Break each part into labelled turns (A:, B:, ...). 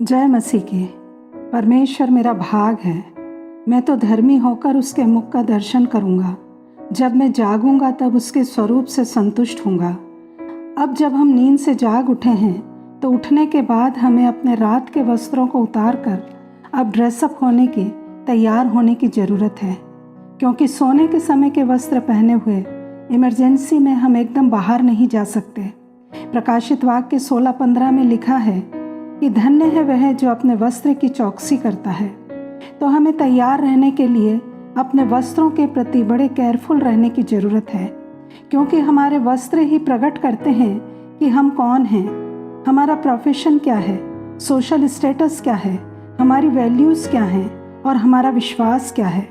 A: जय मसीह की। परमेश्वर मेरा भाग है। मैं तो धर्मी होकर उसके मुख का दर्शन करूँगा। जब मैं जागूंगा तब उसके स्वरूप से संतुष्ट होऊंगा। अब जब हम नींद से जाग उठे हैं तो उठने के बाद हमें अपने रात के वस्त्रों को उतार कर अब ड्रेसअप होने की, तैयार होने की ज़रूरत है, क्योंकि सोने के समय के वस्त्र पहने हुए इमरजेंसी में हम एकदम बाहर नहीं जा सकते। प्रकाशित वाक्य 16:15 में लिखा है कि धन्य है वह जो अपने वस्त्र की चौकसी करता है। तो हमें तैयार रहने के लिए अपने वस्त्रों के प्रति बड़े केयरफुल रहने की ज़रूरत है, क्योंकि हमारे वस्त्र ही प्रकट करते हैं कि हम कौन हैं, हमारा प्रोफेशन क्या है, सोशल स्टेटस क्या है, हमारी वैल्यूज़ क्या हैं और हमारा विश्वास क्या है।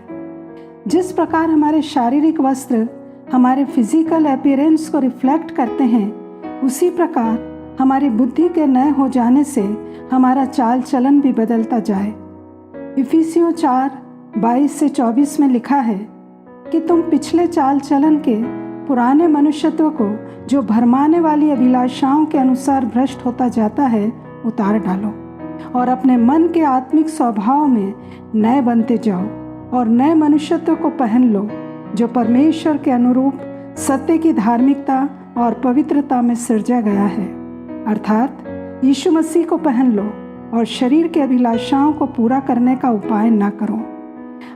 A: जिस प्रकार हमारे शारीरिक वस्त्र हमारे फिजिकल अपीयरेंस को रिफ्लेक्ट करते हैं, उसी प्रकार हमारी बुद्धि के नए हो जाने से हमारा चाल चलन भी बदलता जाए। इफिसियों 4:22-24 में लिखा है कि तुम पिछले चाल चलन के पुराने मनुष्यत्व को, जो भरमाने वाली अभिलाषाओं के अनुसार भ्रष्ट होता जाता है, उतार डालो और अपने मन के आत्मिक स्वभाव में नए बनते जाओ और नए मनुष्यत्व को पहन लो, जो परमेश्वर के अनुरूप सत्य की धार्मिकता और पवित्रता में सृजा गया है। अर्थात यीशु मसीह को पहन लो और शरीर के अभिलाषाओं को पूरा करने का उपाय न करो।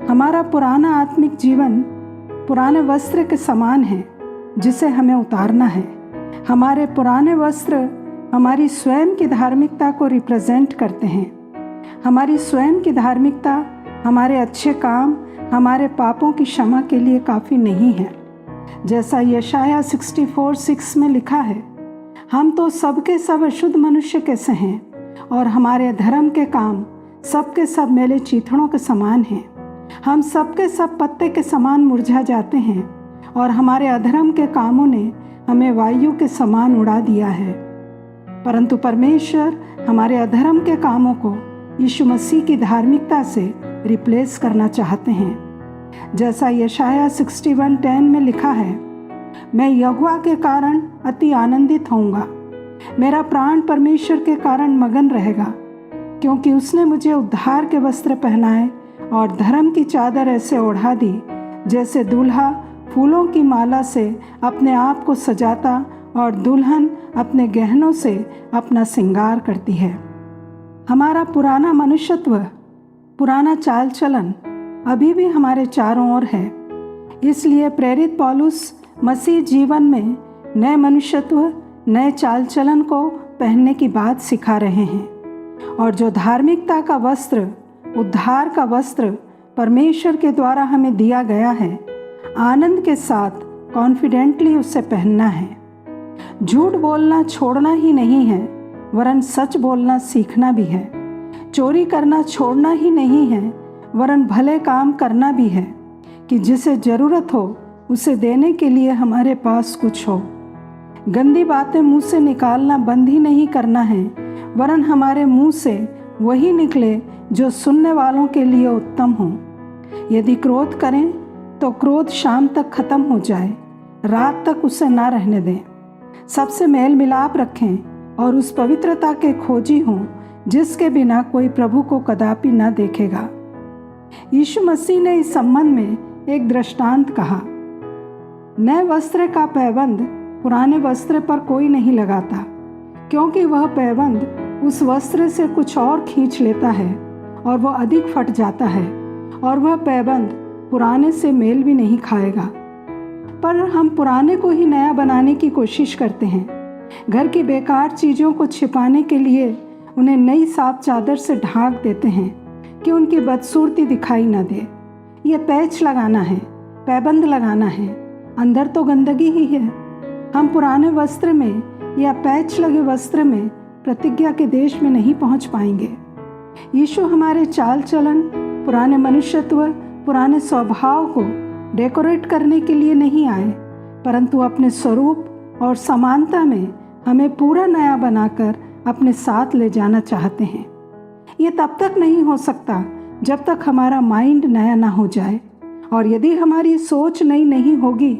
A: हमारा पुराना आत्मिक जीवन पुराने वस्त्र के समान है जिसे हमें उतारना है। हमारे पुराने वस्त्र हमारी स्वयं की धार्मिकता को रिप्रेजेंट करते हैं। हमारी स्वयं की धार्मिकता, हमारे अच्छे काम, हमारे पापों की क्षमा के लिए काफ़ी नहीं है। जैसा यशाया 64:6 में लिखा है, हम तो सबके सब अशुद्ध मनुष्य कैसे हैं और हमारे धर्म के काम सबके सब मेले चीथड़ों के समान हैं। हम सबके सब पत्ते के समान मुरझा जाते हैं और हमारे अधर्म के कामों ने हमें वायु के समान उड़ा दिया है। परंतु परमेश्वर हमारे अधर्म के कामों को यीशु मसीह की धार्मिकता से रिप्लेस करना चाहते हैं। जैसा यशाया 61:10 में लिखा है, मैं यहोवा के कारण अति आनंदित होऊंगा। मेरा प्राण परमेश्वर के कारण मगन रहेगा, क्योंकि उसने मुझे उद्धार के वस्त्र पहनाए और धर्म की चादर ऐसे ओढ़ा दी, जैसे दूल्हा फूलों की माला से अपने आप को सजाता और दुल्हन अपने गहनों से अपना श्रृंगार करती है। हमारा पुराना मनुष्यत्व, पुराना चाल चलन अभी भी हमारे चारों ओर है। इसलिए प्रेरित पौलुस मसीह जीवन में नए मनुष्यत्व, नए चाल चलन को पहनने की बात सिखा रहे हैं, और जो धार्मिकता का वस्त्र, उद्धार का वस्त्र परमेश्वर के द्वारा हमें दिया गया है, आनंद के साथ कॉन्फिडेंटली उसे पहनना है। झूठ बोलना छोड़ना ही नहीं है, वरन सच बोलना सीखना भी है। चोरी करना छोड़ना ही नहीं है, वरन भले काम करना भी है, कि जिसे ज़रूरत हो उसे देने के लिए हमारे पास कुछ हो। गंदी बातें मुंह से निकालना बंद ही नहीं करना है, वरन हमारे मुंह से वही निकले जो सुनने वालों के लिए उत्तम हो। यदि क्रोध करें तो क्रोध शाम तक खत्म हो जाए, रात तक उसे ना रहने दें। सबसे मेल मिलाप रखें और उस पवित्रता के खोजी हों जिसके बिना कोई प्रभु को कदापि न देखेगा। यीशु मसीह ने इस संबंध में एक दृष्टांत कहा, नए वस्त्र का पैबंद पुराने वस्त्र पर कोई नहीं लगाता, क्योंकि वह पैबंद उस वस्त्र से कुछ और खींच लेता है और वह अधिक फट जाता है, और वह पैबंद पुराने से मेल भी नहीं खाएगा। पर हम पुराने को ही नया बनाने की कोशिश करते हैं। घर की बेकार चीज़ों को छिपाने के लिए उन्हें नई साफ चादर से ढांक देते हैं कि उनकी बदसूरती दिखाई न दे। ये पैच लगाना है, पैबंद लगाना है, अंदर तो गंदगी ही है। हम पुराने वस्त्र में या पैच लगे वस्त्र में प्रतिज्ञा के देश में नहीं पहुंच पाएंगे। यीशु हमारे चाल चलन, पुराने मनुष्यत्व, पुराने स्वभाव को डेकोरेट करने के लिए नहीं आए, परंतु अपने स्वरूप और समानता में हमें पूरा नया बनाकर अपने साथ ले जाना चाहते हैं। ये तब तक नहीं हो सकता जब तक हमारा माइंड नया ना हो जाए, और यदि हमारी सोच नई नहीं होगी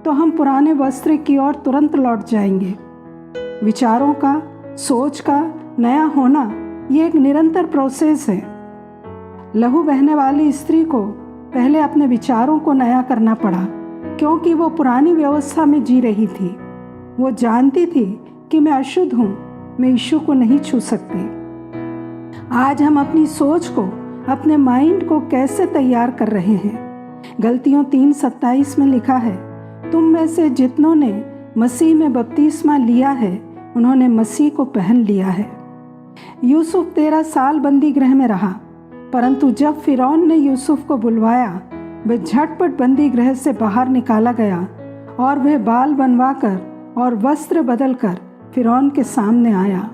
A: तो हम पुराने वस्त्र की ओर तुरंत लौट जाएंगे। विचारों का, सोच का नया होना ये एक निरंतर प्रोसेस है। लहू बहने वाली स्त्री को पहले अपने विचारों को नया करना पड़ा, क्योंकि वो पुरानी व्यवस्था में जी रही थी। वो जानती थी कि मैं अशुद्ध हूँ, मैं यीशु को नहीं छू सकती। आज हम अपनी सोच को, अपने माइंड को कैसे तैयार कर रहे हैं? गलतियों 3:27 में लिखा है, तुम में से जितनों ने मसीह में बपतिस्मा लिया है उन्होंने मसीह को पहन लिया है। यूसुफ 13 साल बंदी गृह में रहा, परंतु जब फिरौन ने यूसुफ को बुलवाया वह झटपट बंदी गृह से बाहर निकाला गया और वह बाल बनवाकर और वस्त्र बदलकर फिरौन के सामने आया।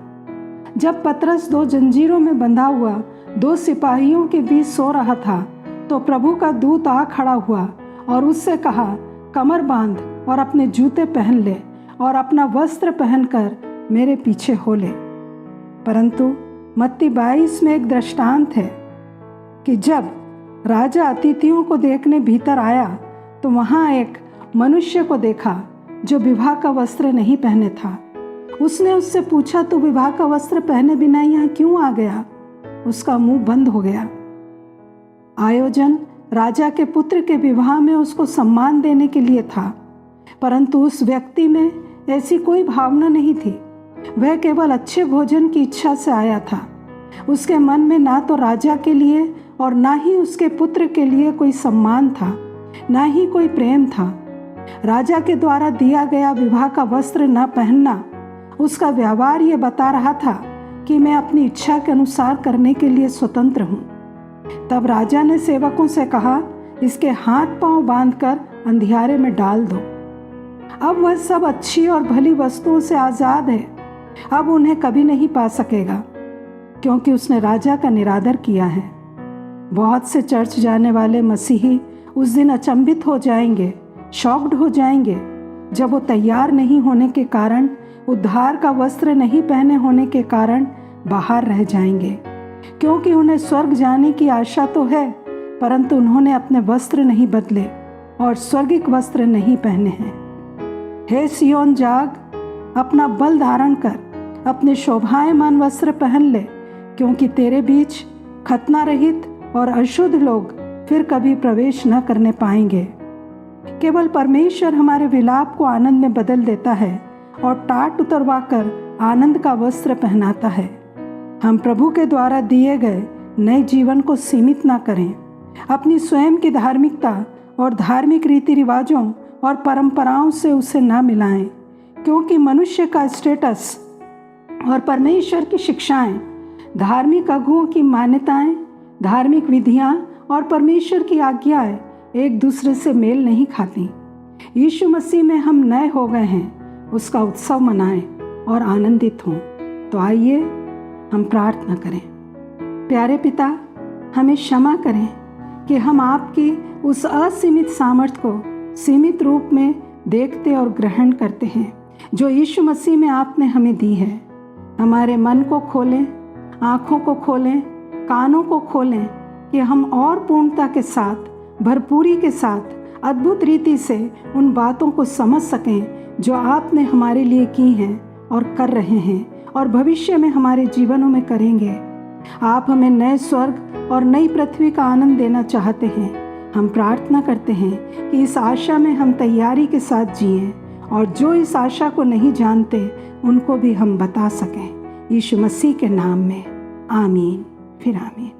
A: जब पतरस 2 जंजीरों में बंधा हुआ 2 सिपाहियों के बीच सो रहा था तो प्रभु का दूत आ खड़ा हुआ और उससे कहा, कमर बांध और अपने जूते पहन ले और अपना वस्त्र पहनकर मेरे पीछे हो ले। परंतु मत्ती 22 में एक दृष्टांत है कि जब राजा अतिथियों को देखने भीतर आया तो वहाँ एक मनुष्य को देखा जो विवाह का वस्त्र नहीं पहने था। उसने उससे पूछा, तू विवाह का वस्त्र पहने बिना यहाँ क्यों आ गया? उसका मुंह बंद हो गया। आयोजन राजा के पुत्र के विवाह में उसको सम्मान देने के लिए था, परंतु उस व्यक्ति में ऐसी कोई भावना नहीं थी। वह केवल अच्छे भोजन की इच्छा से आया था। उसके मन में ना तो राजा के लिए और ना ही उसके पुत्र के लिए कोई सम्मान था, ना ही कोई प्रेम था। राजा के द्वारा दिया गया विवाह का वस्त्र न पहनना उसका व्यवहार ये बता रहा था कि मैं अपनी इच्छा के अनुसार करने के लिए स्वतंत्र हूँ। तब राजा ने सेवकों से कहा, इसके हाथ पांव बांधकर अंधियारे में डाल दो। अब वह सब अच्छी और भली वस्तुओं से आज़ाद है। अब उन्हें कभी नहीं पा सकेगा, क्योंकि उसने राजा का निरादर किया है। बहुत से चर्च जाने वाले मसीही उस दिन अचंभित हो जाएंगे, शॉक्ड हो जाएंगे, जब वो तैयार नहीं होने के कारण, उद्धार का वस्त्र नहीं पहने होने के कारण बाहर रह जाएंगे, क्योंकि उन्हें स्वर्ग जाने की आशा तो है, परंतु उन्होंने अपने वस्त्र नहीं बदले और स्वर्गिक वस्त्र नहीं पहने हैं। हे सियोन जाग, अपना बल धारण कर, अपने शोभायमान वस्त्र पहन ले, क्योंकि तेरे बीच खतना रहित और अशुद्ध लोग फिर कभी प्रवेश न करने पाएंगे। केवल परमेश्वर हमारे विलाप को आनंद में बदल देता है और टाट उतरवाकर आनंद का वस्त्र पहनाता है। हम प्रभु के द्वारा दिए गए नए जीवन को सीमित ना करें। अपनी स्वयं की धार्मिकता और धार्मिक रीति रिवाजों और परंपराओं से उसे ना मिलाएं, क्योंकि मनुष्य का स्टेटस और परमेश्वर की शिक्षाएं, धार्मिक अगुओं की मान्यताएं, धार्मिक विधियां और परमेश्वर की आज्ञाएं एक दूसरे से मेल नहीं खाती। यीशु मसीह में हम नए हो गए हैं, उसका उत्सव मनाएं और आनंदित हों। तो आइए हम प्रार्थना करें। प्यारे पिता, हमें क्षमा करें कि हम आपकी उस असीमित सामर्थ्य को सीमित रूप में देखते और ग्रहण करते हैं जो यीशु मसीह में आपने हमें दी है। हमारे मन को खोलें, आँखों को खोलें, कानों को खोलें कि हम और पूर्णता के साथ, भरपूरी के साथ, अद्भुत रीति से उन बातों को समझ सकें जो आपने हमारे लिए की हैं और कर रहे हैं और भविष्य में हमारे जीवनों में करेंगे। आप हमें नए स्वर्ग और नई पृथ्वी का आनंद देना चाहते हैं। हम प्रार्थना करते हैं कि इस आशा में हम तैयारी के साथ जिएं और जो इस आशा को नहीं जानते उनको भी हम बता सकें। यीशु मसीह के नाम में आमीन, फिर आमीन।